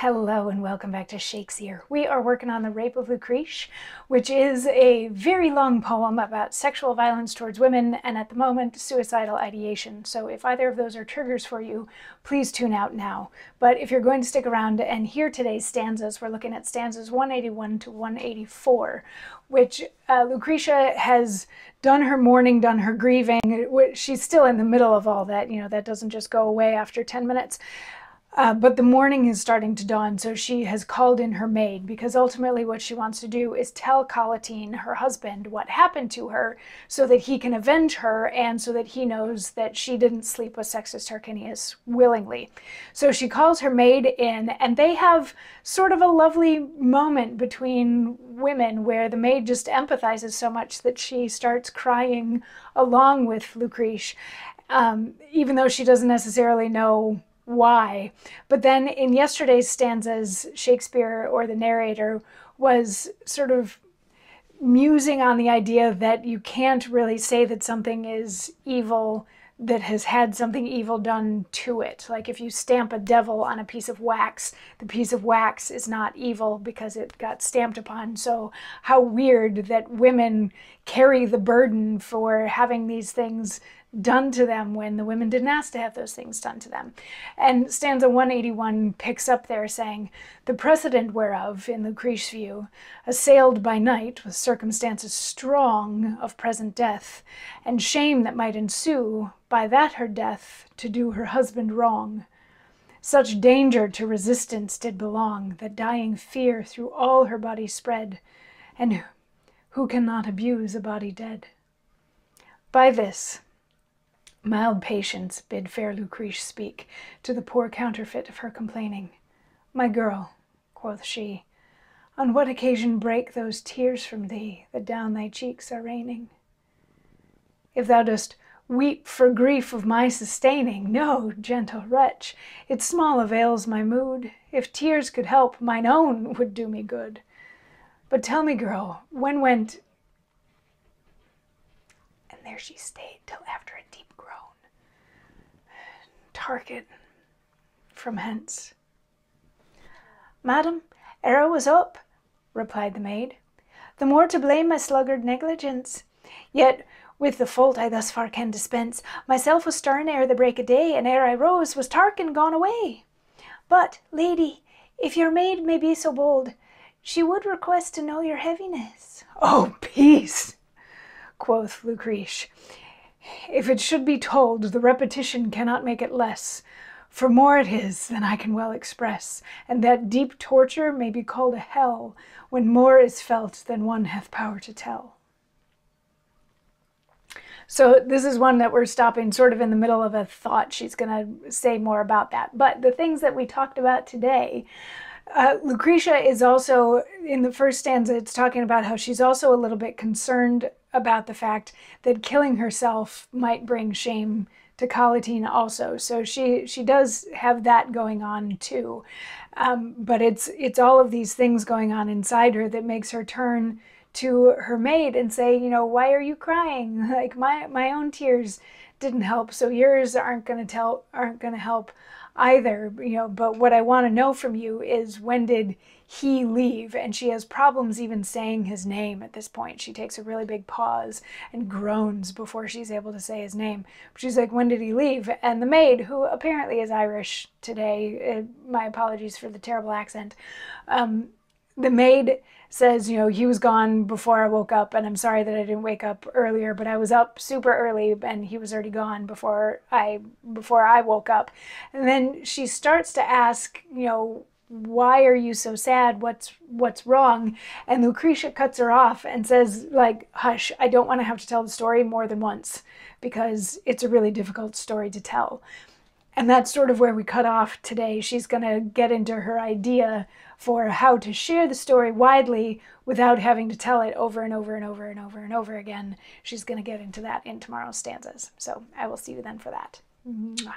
Hello and welcome back to Shakesyear. We are working on The Rape of Lucrece, which is a very long poem about sexual violence towards women and, at the moment, suicidal ideation. So if either of those are triggers for you, please tune out now. But if you're going to stick around and hear today's stanzas, we're looking at stanzas 181 to 184, which Lucrece has done her mourning, done her grieving. She's still in the middle of all that. You know, that doesn't just go away after 10 minutes. But the morning is starting to dawn, so she has called in her maid, because ultimately what she wants to do is tell Collatine, her husband, what happened to her so that he can avenge her and so that he knows that she didn't sleep with Sextus Tarquinius willingly. So she calls her maid in, and they have sort of a lovely moment between women where the maid just empathizes so much that she starts crying along with Lucrece, even though she doesn't necessarily know why. But then in yesterday's stanzas, Shakespeare, or the narrator, was sort of musing on the idea that you can't really say that something is evil that has had something evil done to it. Like if you stamp a devil on a piece of wax, the piece of wax is not evil because it got stamped upon. So how weird that women carry the burden for having these things done to them when the women didn't ask to have those things done to them. And stanza 181 picks up there saying, "The precedent whereof, in Lucrece's view, assailed by night with circumstances strong of present death, and shame that might ensue, by that her death, to do her husband wrong. Such danger to resistance did belong, that dying fear through all her body spread, and who cannot abuse a body dead? By this mild patience bid fair Lucrece speak to the poor counterfeit of her complaining. My girl, quoth she, on what occasion break those tears from thee that down thy cheeks are raining? If thou dost weep for grief of my sustaining, no, gentle wretch, it small avails my mood. If tears could help, mine own would do me good. But tell me, girl, when went—" and there she stayed till after a deep groan. "Target from hence." "Madam, ere I was up," replied the maid, "the more to blame my sluggard negligence. Yet with the fault I thus far can dispense, myself was stern ere the break of day, and ere I rose was Tarquin gone away. But, lady, if your maid may be so bold, she would request to know your heaviness." "Oh, peace," quoth Lucrece. "If it should be told, the repetition cannot make it less, for more it is than I can well express, and that deep torture may be called a hell, when more is felt than one hath power to tell." So this is one that we're stopping sort of in the middle of a thought. She's going to say more about that. But the things that we talked about today, Lucrece is also, in the first stanza, it's talking about how she's also a little bit concerned about the fact that killing herself might bring shame to Collatine also. So she does have that going on too. But it's all of these things going on inside her that makes her turn to her maid and say, you know, why are you crying? Like my own tears didn't help, so yours aren't going to help either, you know. But what I want to know from you is, when did he leave? And she has problems even saying his name at this point. She takes a really big pause and groans before she's able to say his name. She's like, when did he leave? And the maid, who apparently is Irish today, my apologies for the terrible accent, the maid says, you know, he was gone before I woke up, and I'm sorry that I didn't wake up earlier, but I was up super early and he was already gone before I woke up. And then she starts to ask, you know, why are you so sad? What's wrong? And Lucrece cuts her off and says, like, hush, I don't want to have to tell the story more than once, because it's a really difficult story to tell. And that's sort of where we cut off today. She's going to get into her idea for how to share the story widely without having to tell it over and over and over and over and over again. She's going to get into that in tomorrow's stanzas. So I will see you then for that. Mwah.